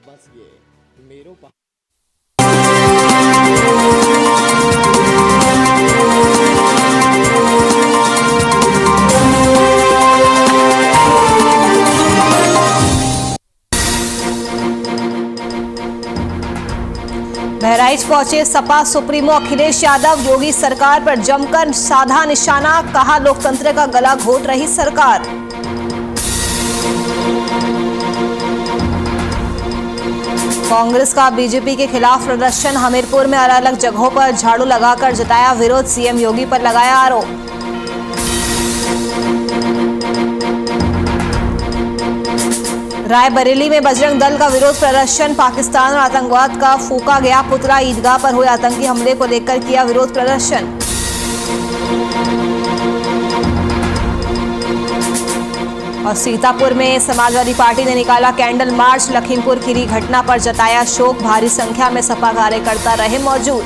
बस ये मेरो बहराइच पहुंचे सपा सुप्रीमो अखिलेश यादव। योगी सरकार पर जमकर साधा निशाना, कहा लोकतंत्र का गला घोट रही सरकार। कांग्रेस का बीजेपी के खिलाफ प्रदर्शन, हमीरपुर में अलग अलग जगहों पर झाड़ू लगाकर जताया विरोध, सीएम योगी पर लगाया आरोप। रायबरेली में बजरंग दल का विरोध प्रदर्शन, पाकिस्तान और आतंकवाद का फूका गया पुतला, ईदगाह पर हुए आतंकी हमले को लेकर किया विरोध प्रदर्शन। और सीतापुर में समाजवादी पार्टी ने निकाला कैंडल मार्च, लखीमपुर खीरी घटना पर जताया शोक, भारी संख्या में सपा कार्यकर्ता रहे मौजूद।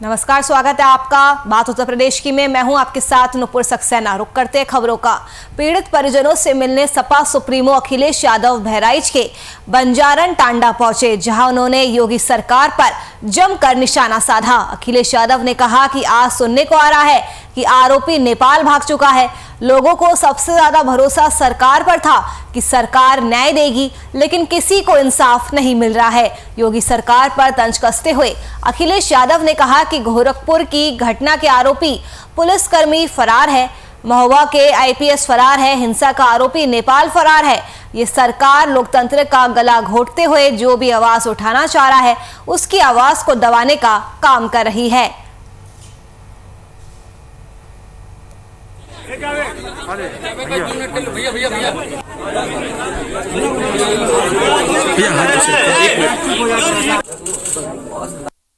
नमस्कार, स्वागत है आपका बात उत्तर प्रदेश की में। मैं हूं आपके साथ नुपुर सक्सेना। रुक करते हैं खबरों का। पीड़ित परिजनों से मिलने सपा सुप्रीमो अखिलेश यादव बहराइच के बंजारन टांडा पहुंचे, जहां उन्होंने योगी सरकार पर जमकर निशाना साधा। अखिलेश यादव ने कहा कि आज सुनने को आ रहा है कि आरोपी नेपाल भाग चुका है। लोगों को सबसे ज्यादा भरोसा सरकार पर था कि सरकार न्याय देगी, लेकिन किसी को इंसाफ नहीं मिल रहा है। योगी सरकार पर तंज कसते हुए अखिलेश यादव ने कहा कि गोरखपुर की घटना के आरोपी पुलिसकर्मी फरार है, महोबा के आईपीएस फरार है, हिंसा का आरोपी नेपाल फरार है। ये सरकार लोकतंत्र का गला घोटते हुए जो भी आवाज उठाना चाह रहा है, उसकी आवाज को दबाने का काम कर रही है।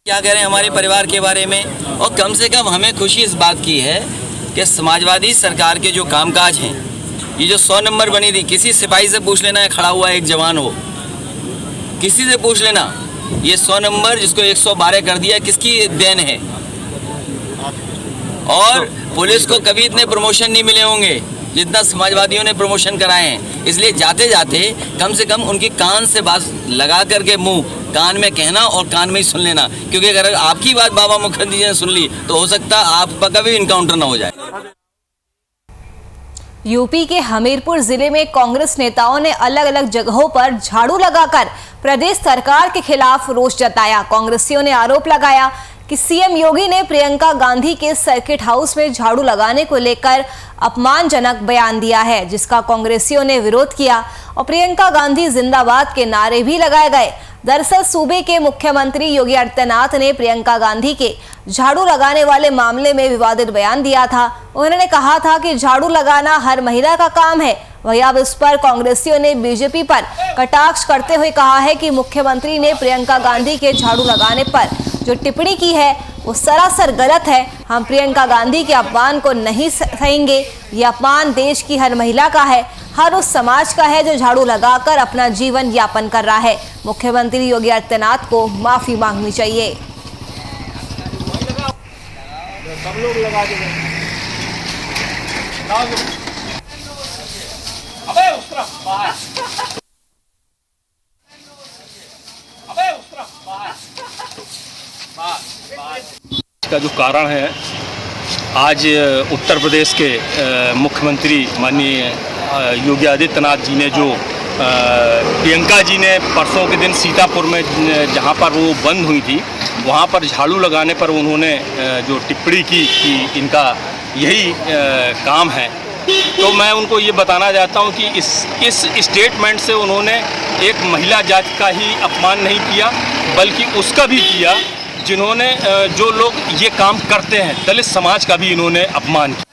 क्या कह रहे हैं हमारे परिवार के बारे में, और कम से कम हमें खुशी इस बात की है कि समाजवादी सरकार के जो कामकाज हैं, ये जो 100 नंबर बनी थी, किसी सिपाही से पूछ लेना है, खड़ा हुआ एक जवान हो, किसी से पूछ लेना, ये 100 नंबर जिसको 112 कर दिया किसकी देन है। और पुलिस को कभी इतने प्रमोशन नहीं मिले होंगे जितना समाजवादियों ने प्रमोशन कराए हैं। इसलिए जाते जाते कम से कम उनकी कान से बात लगा करके मुंह कान में कहना और कान में ही सुन लेना, क्योंकि अगर आपकी बात बाबा मुखर्जी जी ने सुन ली तो हो सकता है आपका कभी इनकाउंटर ना हो जाए। यूपी के हमीरपुर जिले में कांग्रेस नेताओं ने अलग अलग जगहों पर झाड़ू लगाकर प्रदेश सरकार के खिलाफ रोष जताया। कांग्रेसियों ने आरोप लगाया कि सीएम योगी ने प्रियंका गांधी के सर्किट हाउस में झाड़ू लगाने को लेकर अपमानजनक बयान दिया है, जिसका कांग्रेसियों ने विरोध किया और प्रियंका गांधी जिंदाबाद के नारे भी लगाए गए। दरअसल सूबे के मुख्यमंत्री योगी आदित्यनाथ ने प्रियंका गांधी के झाड़ू लगाने वाले मामले में विवादित बयान दिया था। उन्होंने कहा था कि झाड़ू लगाना हर महिला का काम है। वहीं अब इस पर कांग्रेसियों ने बीजेपी पर कटाक्ष करते हुए कहा है कि मुख्यमंत्री ने प्रियंका गांधी के झाड़ू लगाने पर जो टिप्पणी की है वो सरासर गलत है। हम प्रियंका गांधी के अपमान को नहीं सहेंगे। ये अपमान देश की हर महिला का है, हर उस समाज का है जो झाड़ू लगाकर अपना जीवन यापन कर रहा है। मुख्यमंत्री योगी आदित्यनाथ को माफी मांगनी चाहिए। सब लोग लगा देंगे। अबे उस तरफ बाहर, अबे उस तरफ बाहर, इसका जो कारण है, आज उत्तर प्रदेश के मुख्यमंत्री माननीय योगी आदित्यनाथ जी ने जो प्रियंका जी ने परसों के दिन सीतापुर में जहां पर वो बंद हुई थी, वहां पर झाड़ू लगाने पर उन्होंने जो टिप्पणी की कि इनका यही काम है, तो मैं उनको ये बताना चाहता हूं कि इस स्टेटमेंट से उन्होंने एक महिला जाति का ही अपमान नहीं किया, बल्कि उसका भी किया जिन्होंने जो लोग ये काम करते हैं, दलित समाज का भी इन्होंने अपमान किया।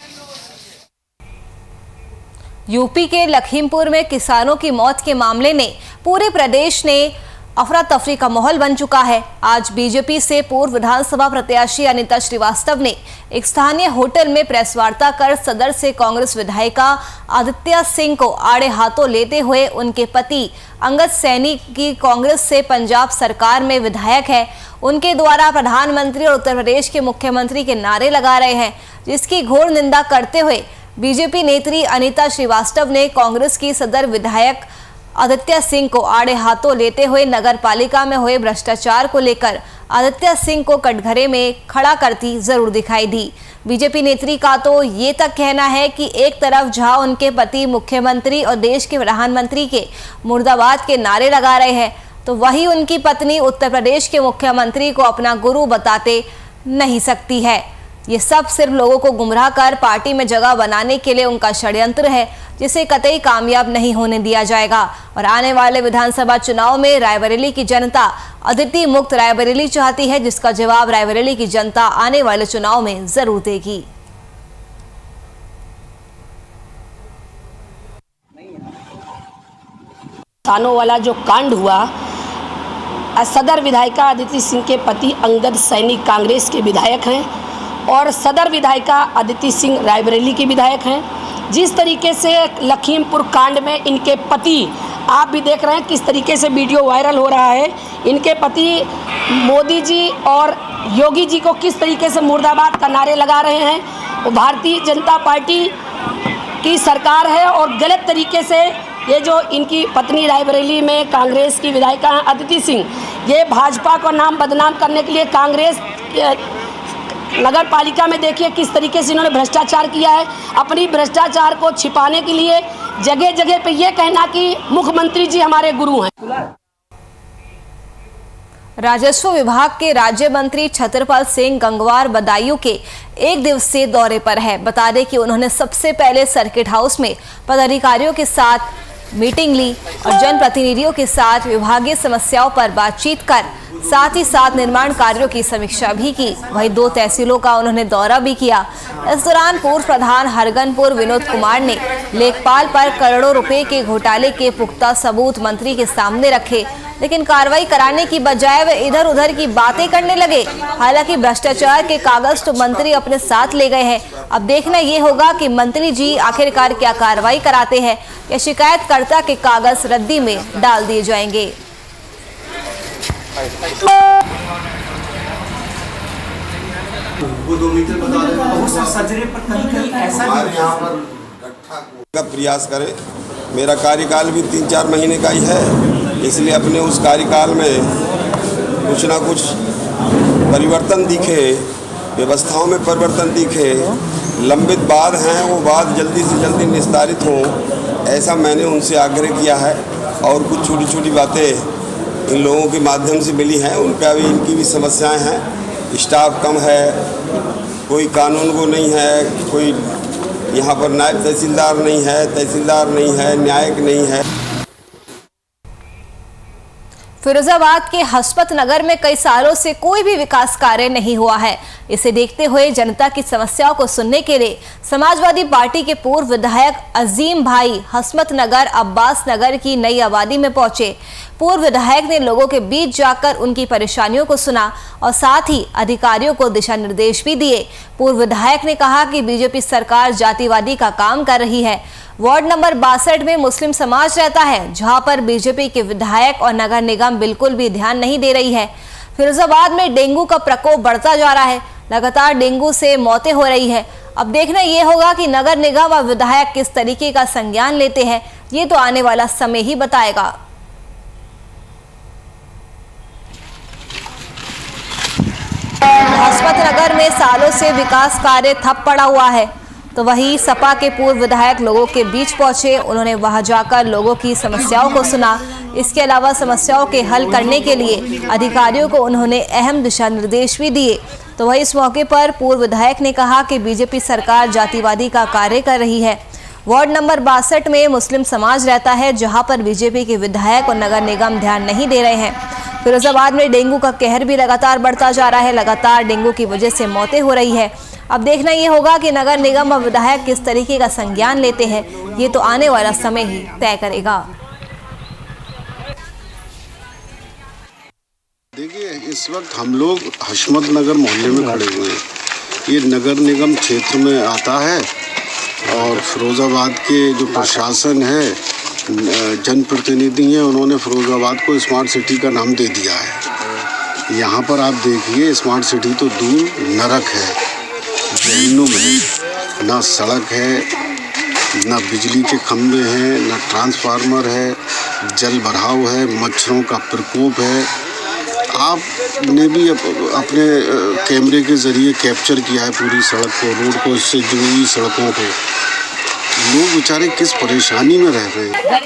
यूपी के लखीमपुर में किसानों की मौत के मामले में पूरे प्रदेश ने अफरा तफरी का माहौल बन चुका है। आज बीजेपी से पूर्व विधानसभा प्रत्याशी अनिता श्रीवास्तव ने एक स्थानीय होटल में प्रेस वार्ता कर सदर से कांग्रेस विधायिका आदित्य सिंह को आड़े हाथों लेते हुए उनके पति अंगद सैनी की कांग्रेस से पंजाब सरकार में विधायक है, उनके द्वारा प्रधानमंत्री और उत्तर प्रदेश के मुख्यमंत्री के नारे लगा रहे हैं, जिसकी घोर निंदा करते हुए बीजेपी नेत्री अनीता श्रीवास्तव ने कांग्रेस की सदर विधायक आदित्य सिंह को आड़े हाथों लेते हुए नगर पालिका में हुए भ्रष्टाचार को लेकर आदित्य सिंह को कटघरे में खड़ा करती जरूर दिखाई दी। बीजेपी नेत्री का तो ये तक कहना है कि एक तरफ जहां उनके पति मुख्यमंत्री और देश के प्रधानमंत्री के मुर्दाबाद के नारे लगा रहे हैं, तो वहीं उनकी पत्नी उत्तर प्रदेश के मुख्यमंत्री को अपना गुरु बताते नहीं सकती है। ये सब सिर्फ लोगों को गुमराह कर पार्टी में जगह बनाने के लिए उनका षड्यंत्र है, जिसे कतई कामयाब नहीं होने दिया जाएगा। और आने वाले विधानसभा चुनाव में रायबरेली की जनता अदिति मुक्त रायबरेली चाहती है, जिसका जवाब रायबरेली की जनता आने वाले चुनाव में जरूर देगी। किसानों वाला जो कांड हुआ, सदर विधायिका अदिति सिंह के पति अंगद सैनी कांग्रेस के विधायक हैं और सदर विधायिका अदिति सिंह रायबरेली की विधायक हैं। जिस तरीके से लखीमपुर कांड में इनके पति, आप भी देख रहे हैं किस तरीके से वीडियो वायरल हो रहा है, इनके पति मोदी जी और योगी जी को किस तरीके से मुर्दाबाद का नारे लगा रहे हैं। वो भारतीय जनता पार्टी की सरकार है और गलत तरीके से ये जो इनकी पत्नी रायबरेली में कांग्रेस की विधायिका हैं अदिति सिंह, ये भाजपा को नाम बदनाम करने के लिए कांग्रेस नगर पालिका में देखिए किस तरीके से इन्होंने भ्रष्टाचार किया है। अपनी भ्रष्टाचार को छिपाने के लिए जगह जगह पे ये कहना कि मुख्यमंत्री जी हमारे गुरु हैं। राजस्व विभाग के राज्य मंत्री छतरपाल सिंह गंगवार बदायूं के एक दिवसीय दौरे पर है। बता दें कि उन्होंने सबसे पहले सर्किट हाउस में पदाधिकारियों के साथ मीटिंग ली और जनप्रतिनिधियों के साथ विभागीय समस्याओं पर बातचीत कर साथ ही साथ निर्माण कार्यों की समीक्षा भी की। वहीं 2 तहसीलों का उन्होंने दौरा भी किया। इस दौरान पूर्व प्रधान हरगनपुर विनोद कुमार ने लेखपाल पर करोड़ों रुपए के घोटाले के पुख्ता सबूत मंत्री के सामने रखे, लेकिन कार्रवाई कराने की बजाय वे इधर उधर की बातें करने लगे। हालांकि भ्रष्टाचार के कागज तो मंत्री अपने साथ ले गए हैं। अब देखना ये होगा कि मंत्री जी आखिरकार क्या कार्रवाई कराते हैं या शिकायतकर्ता के कागज रद्दी में डाल दिए जाएंगे। वो 2 मीटर बता रहे सजरे पर कहीं ऐसा हमारे यहाँ पर का प्रयास करे। मेरा कार्यकाल भी 3-4 महीने का ही है, इसलिए अपने उस कार्यकाल में कुछ ना कुछ परिवर्तन दिखे, व्यवस्थाओं में परिवर्तन दिखे, लंबित बात हैं वो बात जल्दी से जल्दी निस्तारित हो, ऐसा मैंने उनसे आग्रह किया है। और कुछ छोटी छोटी बातें इन लोगों के माध्यम से मिली हैं, उनका भी इनकी भी समस्याएं हैं। स्टाफ कम है, कोई कानून को नहीं है, कोई यहाँ पर नायब तहसीलदार नहीं है, तहसीलदार नहीं है, न्यायिक नहीं है। फिरोजाबाद के हसपत नगर में कई सालों से कोई भी विकास कार्य नहीं हुआ है। इसे देखते हुए जनता की समस्याओं को सुनने के लिए समाजवादी पार्टी के पूर्व विधायक अजीम भाई हसमत नगर अब्बास नगर की नई आबादी में पहुंचे। पूर्व विधायक ने लोगों के बीच जाकर उनकी परेशानियों को सुना और साथ ही अधिकारियों को दिशा निर्देश भी दिए। पूर्व विधायक ने कहा कि बीजेपी सरकार जातिवादी का काम कर रही है। वार्ड नंबर 62 में मुस्लिम समाज रहता है, जहां पर बीजेपी के विधायक और नगर निगम बिल्कुल भी ध्यान नहीं दे रही है। फिरोजाबाद में डेंगू का प्रकोप बढ़ता जा रहा है, लगातार डेंगू से मौतें हो रही है। अब देखना यह होगा कि नगर निगम और विधायक किस तरीके का संज्ञान लेते हैं, ये तो आने वाला समय ही बताएगा। हसपत नगर में सालों से विकास कार्य ठप पड़ा हुआ है, तो वहीं सपा के पूर्व विधायक लोगों के बीच पहुंचे। उन्होंने वहां जाकर लोगों की समस्याओं को सुना। इसके अलावा समस्याओं के हल करने के लिए अधिकारियों को उन्होंने अहम दिशा निर्देश भी दिए। तो वहीं इस मौके पर पूर्व विधायक ने कहा कि बीजेपी सरकार जातिवादी का कार्य कर रही है। वार्ड नंबर 62 में मुस्लिम समाज रहता है, जहां पर बीजेपी के विधायक और नगर निगम ध्यान नहीं दे रहे हैं। फिरोजाबाद में डेंगू का कहर भी लगातार बढ़ता जा रहा है, लगातार डेंगू की वजह से मौतें हो रही है। अब देखना ये होगा कि नगर निगम और विधायक किस तरीके का संज्ञान लेते हैं, ये तो आने वाला समय ही तय करेगा। देखिए, इस वक्त हम लोग हशमत नगर मोहल्ले में खड़े हुए हैं। ये नगर निगम क्षेत्र में आता है और फिरोजाबाद के जो प्रशासन है, जनप्रतिनिधि हैं, उन्होंने फिरोजाबाद को स्मार्ट सिटी का नाम दे दिया है। यहाँ पर आप देखिए, स्मार्ट सिटी तो दूर नरक है। जहन्नुम है। ना सड़क है, ना बिजली के खंभे हैं, ना ट्रांसफार्मर है, जल भराव है, मच्छरों का प्रकोप है। आपने भी अपने कैमरे के ज़रिए कैप्चर किया है पूरी सड़क को, रोड को, इससे जुड़ी हुई सड़कों को। लोग बेचारे किस परेशानी में रह रहे हैं।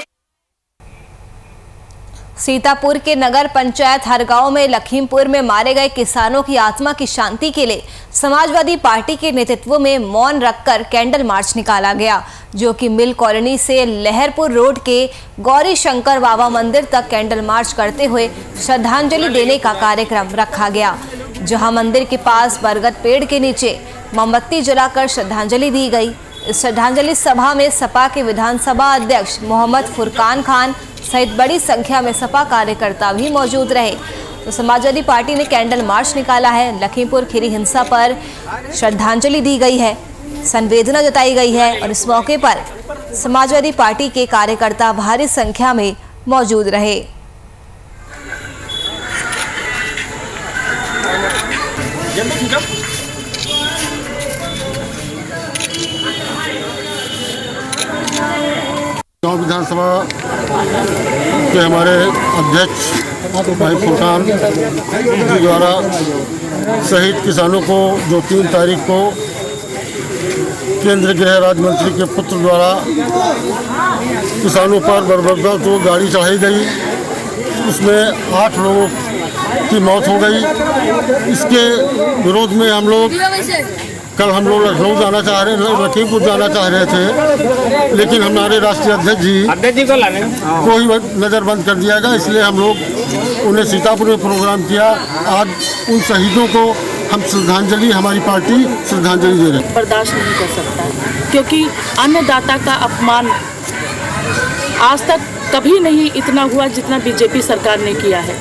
सीतापुर के नगर पंचायत हरगांव में लखीमपुर में मारे गए किसानों की आत्मा की शांति के लिए समाजवादी पार्टी के नेतृत्व में मौन रखकर कैंडल मार्च निकाला गया, जो कि मिल कॉलोनी से लहरपुर रोड के गौरी शंकर बाबा मंदिर तक कैंडल मार्च करते हुए श्रद्धांजलि देने का कार्यक्रम रखा गया, जहां मंदिर के पास बरगद पेड़ के नीचे मोमबत्ती जलाकर श्रद्धांजलि दी गई। इस श्रद्धांजलि सभा में सपा के विधानसभा अध्यक्ष मोहम्मद फुरकान खान सहित बड़ी संख्या में सपा कार्यकर्ता भी मौजूद रहे। तो समाजवादी पार्टी ने कैंडल मार्च निकाला है। लखीमपुर खीरी हिंसा पर श्रद्धांजलि दी गई है, संवेदना जताई गई है और इस मौके पर समाजवादी पार्टी के कार्यकर्ता भारी संख्या में मौजूद रहे। गाँव विधानसभा के हमारे अध्यक्ष भाई फुरकान जी द्वारा शहीद किसानों को जो 3 तारीख को केंद्रीय गृह राज्य मंत्री के पुत्र द्वारा किसानों पर बर्बरता जो गाड़ी चढ़ाई गई, उसमें 8 लोगों की मौत हो गई। इसके विरोध में हम लोग कल लखनऊ जाना चाह रहे, लखीमपुर जाना चाह रहे थे, लेकिन हमारे राष्ट्रीय अध्यक्ष जी को ही नज़रबंद कर दिया गया, इसलिए हम लोग उन्हें सीतापुर में प्रोग्राम किया। आज उन शहीदों को हम श्रद्धांजलि, हमारी पार्टी श्रद्धांजलि दे रहे हैं। बर्दाश्त नहीं कर सकता, क्योंकि अन्नदाता का अपमान आज तक कभी नहीं इतना हुआ जितना बीजेपी सरकार ने किया है।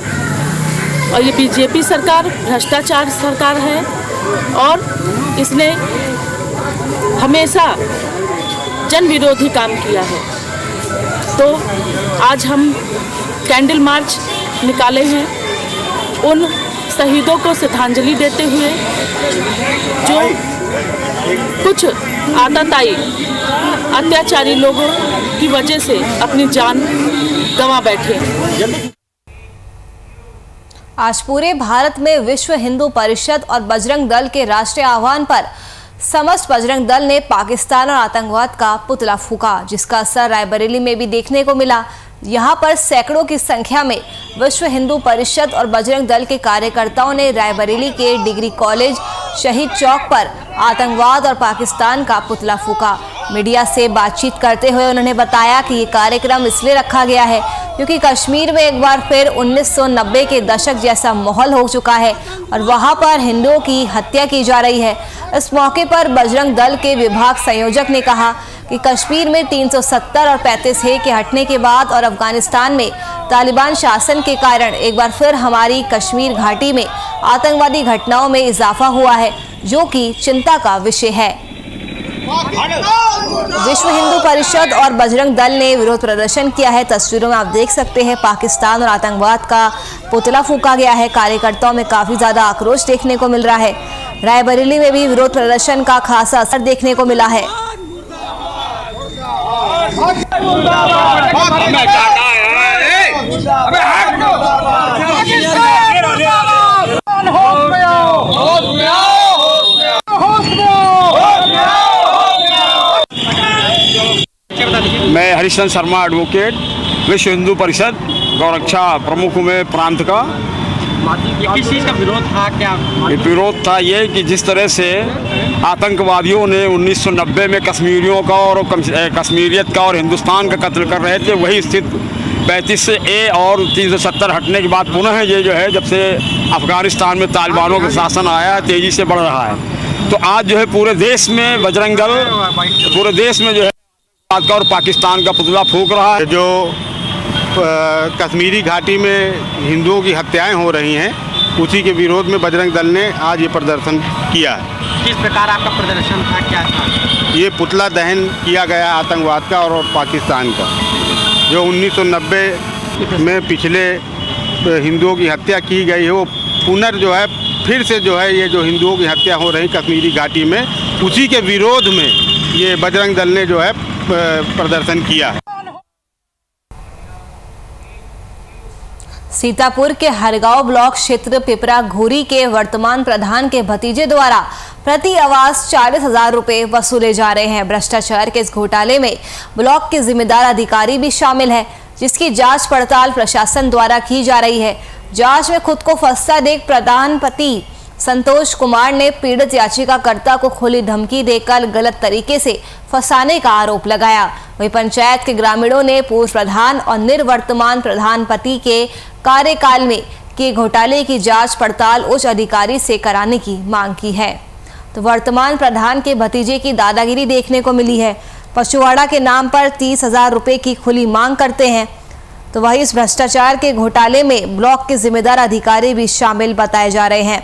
और ये बीजेपी सरकार भ्रष्टाचार सरकार है और इसने हमेशा जन विरोधी काम किया है। तो आज हम कैंडल मार्च निकाले हैं उन शहीदों को श्रद्धांजलि देते हुए जो कुछ आतताई अत्याचारी लोगों की वजह से अपनी जान गंवा बैठे। आज पूरे भारत में विश्व हिंदू परिषद और बजरंग दल के राष्ट्रीय आह्वान पर समस्त बजरंग दल ने पाकिस्तान और आतंकवाद का पुतला फूंका, जिसका असर रायबरेली में भी देखने को मिला। यहां पर सैकड़ों की संख्या में विश्व हिंदू परिषद और बजरंग दल के कार्यकर्ताओं ने रायबरेली के डिग्री कॉलेज शहीद चौक पर आतंकवाद और पाकिस्तान का पुतला फूंका। मीडिया से बातचीत करते हुए उन्होंने बताया कि ये कार्यक्रम इसलिए रखा गया है क्योंकि कश्मीर में एक बार फिर 1990 के दशक जैसा माहौल हो चुका है और वहां पर हिंदुओं की हत्या की जा रही है। इस मौके पर बजरंग दल के विभाग संयोजक ने कहा कि कश्मीर में 370 और 35A के हटने के बाद और अफगानिस्तान में तालिबान शासन के कारण एक बार फिर हमारी कश्मीर घाटी में आतंकवादी घटनाओं में इजाफा हुआ है, जो कि चिंता का विषय है। विश्व हिंदू परिषद और बजरंग दल ने विरोध प्रदर्शन किया है। तस्वीरों में आप देख सकते हैं पाकिस्तान और आतंकवाद का पुतला फूंका गया है। कार्यकर्ताओं में काफी ज्यादा आक्रोश देखने को मिल रहा है। रायबरेली में भी विरोध प्रदर्शन का खासा असर देखने को मिला है। मैं हरिश्चंद्र शर्मा एडवोकेट, विश्व हिंदू परिषद गौरक्षा प्रमुख हूँ मैं प्रांत का। किस चीज़ का विरोध था? क्या विरोध था ये कि जिस तरह से आतंकवादियों ने 1990 में कश्मीरियों का और कश्मीरियत का और हिंदुस्तान का कत्ल कर रहे थे, वही स्थिति 35A और 370 हटने के बाद पुनः ये जो है जब से अफगानिस्तान में तालिबानों का शासन आया है तेज़ी से बढ़ रहा है। तो आज जो है पूरे देश में बजरंग दल पूरे देश में जो है और पाकिस्तान का पुतला फूंक रहा है। जो कश्मीरी घाटी में हिंदुओं की हत्याएं हो रही हैं, उसी के विरोध में बजरंग दल ने आज ये प्रदर्शन किया है। किस प्रकार आपका प्रदर्शन था, क्या था? ये पुतला दहन किया गया आतंकवाद का और पाकिस्तान का, जो 1990 में पिछले हिंदुओं की हत्या की गई है, वो पुनर् जो है फिर से जो है ये जो हिंदुओं की हत्या हो रही कश्मीरी घाटी में, उसी के विरोध में ये बजरंग दल ने जो है प्रदर्शन किया है। सीतापुर के हरगांव ब्लॉक क्षेत्र पिपरा घोरी के वर्तमान प्रधान के भतीजे द्वारा प्रति आवास 40,000 रुपए वसूले जा रहे हैं। भ्रष्टाचार के इस घोटाले में ब्लॉक के जिम्मेदार अधिकारी भी शामिल है, जिसकी जांच पड़ताल प्रशासन द्वारा की जा रही है। जांच में खुद को फंसता देख प्रधान पति संतोष कुमार ने पीड़ित याचिकाकर्ता को खुली धमकी देकर गलत तरीके से फंसाने का आरोप लगाया। वहीं पंचायत के ग्रामीणों ने पूर्व प्रधान और निर्वर्तमान प्रधान पति के कार्यकाल में किए घोटाले की जांच पड़ताल उच्च अधिकारी से कराने की मांग की है। तो वर्तमान प्रधान के भतीजे की दादागिरी देखने को मिली है। पशुवाड़ा के नाम पर 30,000 रुपए की खुली मांग करते हैं। तो वही इस भ्रष्टाचार के घोटाले में ब्लॉक के जिम्मेदार अधिकारी भी शामिल बताए जा रहे हैं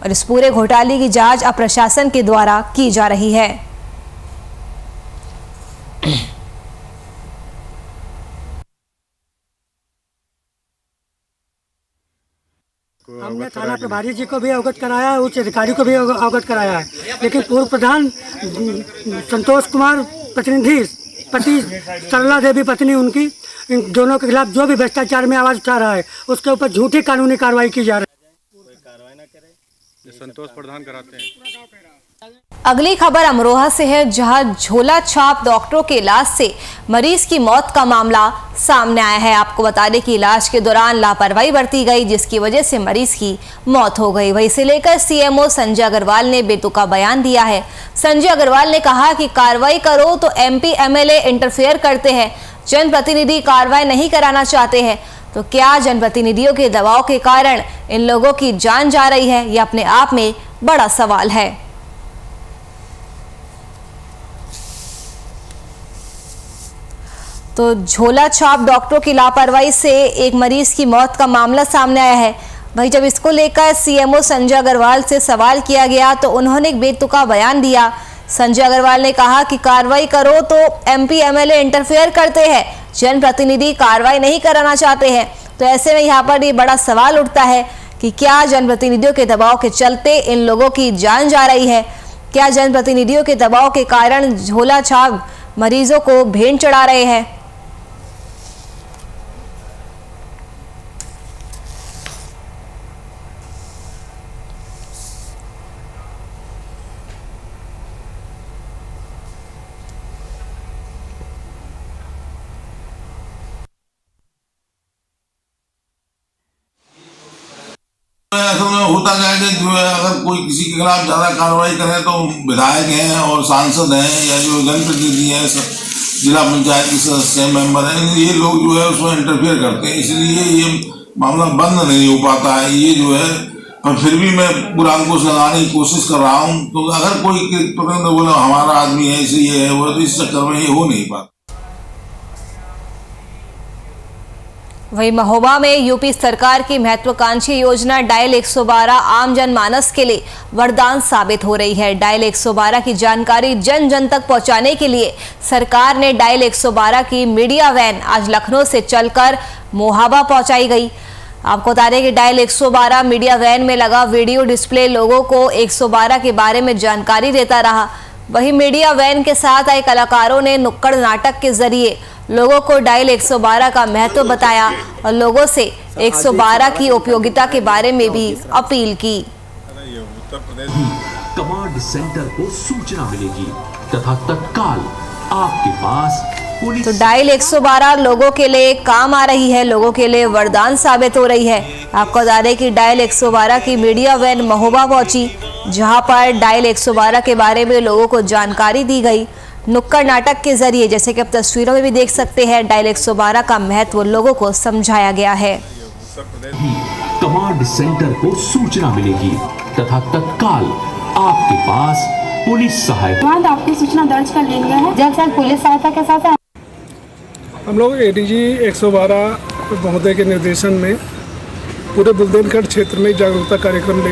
और इस पूरे घोटाले की जांच अब प्रशासन के द्वारा की जा रही है। हमने थाना प्रभारी जी को भी अवगत कराया है, उच्च अधिकारी को भी अवगत कराया है, लेकिन पूर्व प्रधान संतोष कुमार प्रतिनिधि पति सरला देवी पत्नी उनकी, इन दोनों के खिलाफ जो भी भ्रष्टाचार में आवाज उठा रहा है उसके ऊपर झूठी कानूनी कार्रवाई की जा रही है। संतोष प्रधान कराते हैं। अगली खबर अमरोहा से है, जहां झोला छाप डॉक्टरों के इलाज से मरीज की मौत का मामला सामने आया है। आपको बता दें कि इलाज के दौरान लापरवाही बरती गई, जिसकी वजह से मरीज की मौत हो गई। वही इसे लेकर सीएमओ संजय अग्रवाल ने बेतुका बयान दिया है। संजय अग्रवाल ने कहा कि कार्रवाई करो तो एमपी एमएलए इंटरफेयर करते हैं, जनप्रतिनिधि कार्रवाई नहीं कराना चाहते हैं। तो क्या जनप्रतिनिधियों के दबाव के कारण इन लोगों की जान जा रही है? यह अपने आप में बड़ा सवाल है। तो झोला छाप डॉक्टरों की लापरवाही से एक मरीज की मौत का मामला सामने आया है। वहीं जब इसको लेकर सीएमओ संजय अग्रवाल से सवाल किया गया तो उन्होंने एक बेतुका बयान दिया। संजय अग्रवाल ने कहा कि कार्रवाई करो तो एमपी एमएलए इंटरफेयर करते हैं, जनप्रतिनिधि कार्रवाई नहीं कराना चाहते हैं। तो ऐसे में यहाँ पर ये बड़ा सवाल उठता है कि क्या जनप्रतिनिधियों के दबाव के चलते इन लोगों की जान जा रही है? क्या जनप्रतिनिधियों के दबाव के कारण झोला छाप मरीजों को भेंट चढ़ा रहे हैं? असल में होता क्या है कि जो है अगर कोई किसी के खिलाफ ज़्यादा कार्रवाई करे तो विधायक हैं और सांसद हैं या जो जनप्रतिनिधि हैं, जिला पंचायत के सदस्य मेंबर हैं, ये लोग जो है उसमें इंटरफेयर करते हैं, इसलिए ये मामला बंद नहीं हो पाता है। ये जो है, पर फिर भी मैं पूरा अंकुश लगाने की कोशिश कर रहा हूँ। तो अगर कोई प्रतिनिधि बोले हमारा आदमी है इसलिए है वो, तो इस चक्कर में ये हो नहीं पाता। वहीं महोबा में यूपी सरकार की महत्वाकांक्षी योजना डायल 112 आम जनमानस के लिए वरदान साबित हो रही है। डायल 112 की जानकारी जन जन तक पहुंचाने के लिए सरकार ने डायल 112 की मीडिया वैन आज लखनऊ से चलकर मोहाबा पहुंचाई गई। आपको बता दें कि डायल 112 मीडिया वैन में लगा वीडियो डिस्प्ले लोगों को 112 के बारे में जानकारी देता रहा। वहीं मीडिया वैन के साथ आए कलाकारों ने नुक्कड़ नाटक के जरिए लोगों को डायल 112 का महत्व बताया और लोगों से 112 की उपयोगिता के बारे में भी अपील की। कमांड सेंटर को सूचना मिलेगी तथा तत्काल आपके पास पुलिस। तो डायल 112 लोगों के लिए काम आ रही है, लोगों के लिए वरदान साबित हो रही है। आपको बता दें कि डायल 112 की मीडिया वैन महोबा पहुंची, जहां पर डायल 112 के बारे में लोगों को जानकारी दी गई नुक्कड़ नाटक के जरिए। जैसे कि आप तस्वीरों में भी देख सकते हैं, डायल 112 का महत्व लोगों को समझाया गया है। कमांड सेंटर को सूचना मिलेगी तथा तत्काल आपके पास पुलिस सहायता। आपकी सूचना दर्ज कर ली गई है, जल्द से जल्द पुलिस सहायता के साथ है। हम लोग एडीजी 112 महोदय के निर्देशन में पूरे बुंदेलखंड क्षेत्र में जागरूकता कार्यक्रम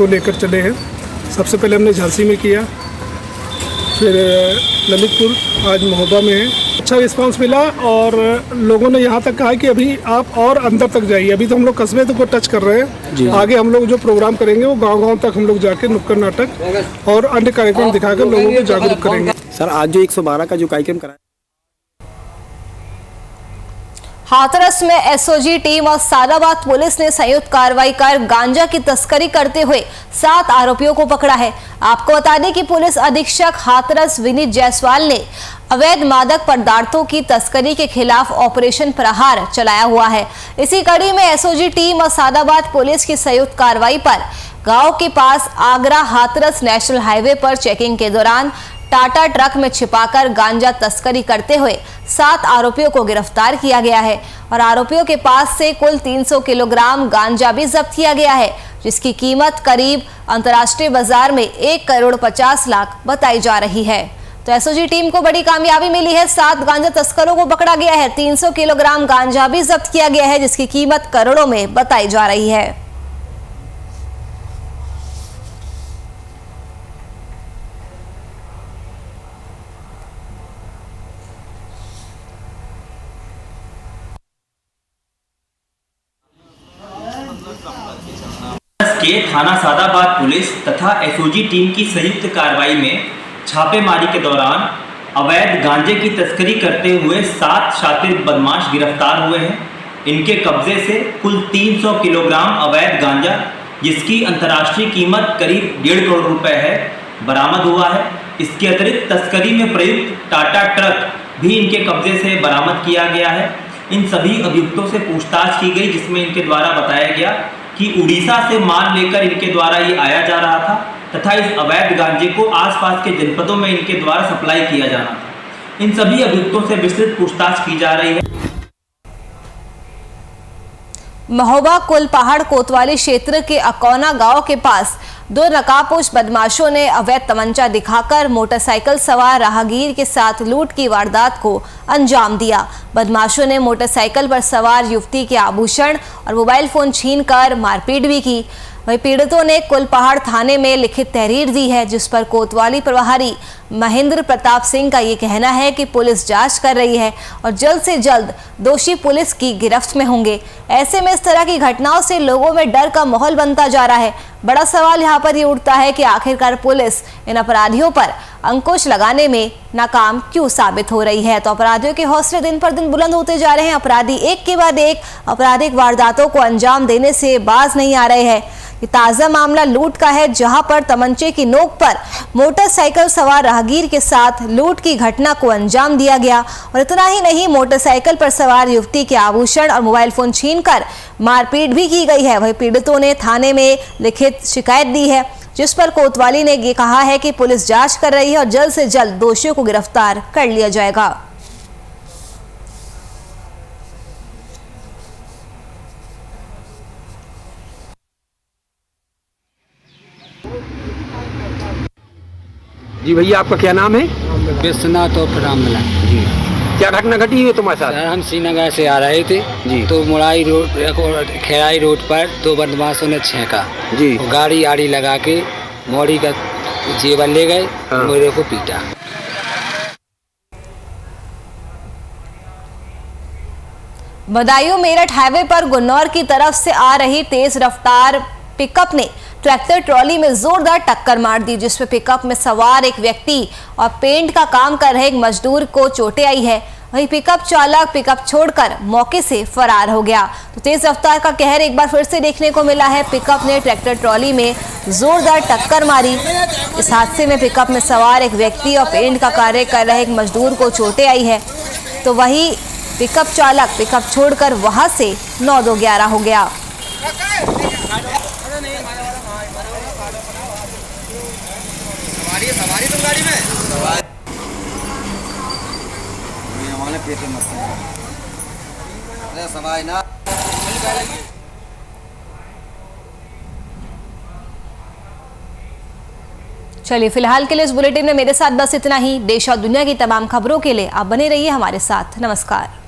लेकर चले हैं। सबसे पहले हमने झांसी में किया, फिर ललितपुर, आज महोबा में है। अच्छा रिस्पांस मिला और लोगों ने यहाँ तक कहा कि अभी आप और अंदर तक जाइए। अभी तो हम लोग कस्बे को टच कर रहे हैं, आगे हम लोग जो प्रोग्राम करेंगे वो गांव-गांव तक हम लोग जाके नुक्कड़ नाटक और अन्य कार्यक्रम दिखाकर लोगों को जागरूक करेंगे। सर, आज जो 112 का जो कार्यक्रम कराया, हाथरस में एसओजी टीम और सादाबाद पुलिस ने संयुक्त कार्रवाई कर गांजा की तस्करी करते हुए 7 आरोपियों को पकड़ा है। आपको बता दें कि पुलिस अधीक्षक हाथरस विनीत जायसवाल ने अवैध मादक पदार्थों की तस्करी के खिलाफ ऑपरेशन प्रहार चलाया हुआ है। इसी कड़ी में एसओजी टीम और सादाबाद पुलिस की संयुक्त कार्रवाई पर गांव के पास आगरा हाथरस नेशनल हाईवे पर चेकिंग के दौरान टाटा ट्रक में छिपाकर गांजा तस्करी करते हुए 7 आरोपियों को गिरफ्तार किया गया है और आरोपियों के पास से कुल 300 किलोग्राम गांजा भी जब्त किया गया है, जिसकी कीमत करीब अंतर्राष्ट्रीय बाजार में 1,50,00,000 बताई जा रही है। तो एसओजी टीम को बड़ी कामयाबी मिली है। 7 गांजा तस्करों को पकड़ा गया है। 300 किलोग्राम गांजा भी जब्त किया गया है, जिसकी कीमत करोड़ों में बताई जा रही है। के थाना सादाबाद पुलिस तथा एसओजी टीम की संयुक्त कार्रवाई में छापेमारी के दौरान अवैध गांजे की तस्करी करते हुए 7 शातिर बदमाश गिरफ्तार हुए हैं। इनके कब्जे से कुल 300 किलोग्राम अवैध गांजा, जिसकी अंतर्राष्ट्रीय कीमत करीब 1.5 करोड़ रुपए है, बरामद हुआ है। इसके अतिरिक्त तस्करी में प्रयुक्त टाटा ट्रक भी इनके कब्जे से बरामद किया गया है। इन सभी अभियुक्तों से पूछताछ की गई, जिसमें इनके द्वारा बताया गया कि उड़ीसा से माल लेकर इनके द्वारा ये आया जा रहा था तथा इस अवैध गांजे को आसपास के जनपदों में इनके द्वारा सप्लाई किया जाना था। इन सभी अभियुक्तों से विस्तृत पूछताछ की जा रही है। महोबा कुलपहाड़ कोतवाली क्षेत्र के अकौना गांव के पास 2 नकाबपोश बदमाशों ने अवैध तमंचा दिखाकर मोटरसाइकिल सवार राहगीर के साथ लूट की वारदात को अंजाम दिया। बदमाशों ने मोटरसाइकिल पर सवार युवती के आभूषण और मोबाइल फोन छीनकर मारपीट भी की। वहीं पीड़ितों ने कुलपहाड़ थाने में लिखित तहरीर दी है, जिस पर कोतवाली प्रभारी महेंद्र प्रताप सिंह का ये कहना है कि पुलिस जांच कर रही है और जल्द से जल्द दोषी पुलिस की गिरफ्त में होंगे। ऐसे में इस तरह की घटनाओं से लोगों में डर का माहौल बनता जा रहा है। बड़ा सवाल यहाँ पर ये उठता है कि आखिरकार पुलिस इन अपराधियों पर अंकुश लगाने में नाकाम क्यों साबित हो रही है। तो अपराधियों के हौसले दिन पर दिन बुलंद होते जा रहे हैं। अपराधी एक के बाद एक आपराधिक वारदातों को अंजाम देने से बाज नहीं आ रहे हैं। ये ताज़ा मामला लूट का है, जहां पर तमंचे की नोक पर मोटरसाइकिल सवार राहगीर के साथ लूट की घटना को अंजाम दिया गया। और इतना ही नहीं, मोटरसाइकिल पर सवार युवती के आभूषण और मोबाइल फोन छीनकर मारपीट भी की गई है। वहीं पीड़ितों ने थाने में लिखित शिकायत दी है, जिस पर कोतवाली ने ये कहा है कि पुलिस जांच कर रही है और जल्द से जल्द दोषियों को गिरफ्तार कर लिया जाएगा। जी भैया, आपका क्या नाम है? विश्वनाथ और रामला जी। क्या घटना घटी है तुम्हारे साथ? हम श्रीनगर से आ रहे थे जी, तो मुराई रोड खेराई रोड पर 2 बदमाशों ने छेका जी, गाड़ी आड़ी लगा के मोड़ी का जेवर ले गए, मेरे को पीटा। बदायूं मेरठ हाईवे पर गुन्नौर की तरफ से आ रही तेज रफ्तार पिकअप ने ट्रैक्टर ट्रॉली में जोरदार टक्कर मार दी, जिसमें पिकअप में सवार एक व्यक्ति और पेंट का काम कर रहे एक मजदूर को चोटें आई है। वहीं पिकअप चालक पिकअप छोड़कर मौके से फरार हो गया। तो तेज रफ्तार का कहर एक बार फिर से देखने को मिला है। पिकअप ने ट्रैक्टर ट्रॉली में जोरदार टक्कर मारी। इस हादसे में पिकअप में सवार एक व्यक्ति और पेंट का कार्य कर रहे एक मजदूर को चोटें आई है। तो वही पिकअप चालक पिकअप छोड़कर वहां से 9-2-11 हो गया। सवारी तुम गाड़ी में हमारे पेटे मत सवारी ना। चलिए, फिलहाल के लिए इस बुलेटिन में मेरे साथ बस इतना ही। देश और दुनिया की तमाम खबरों के लिए आप बने रहिए हमारे साथ। नमस्कार।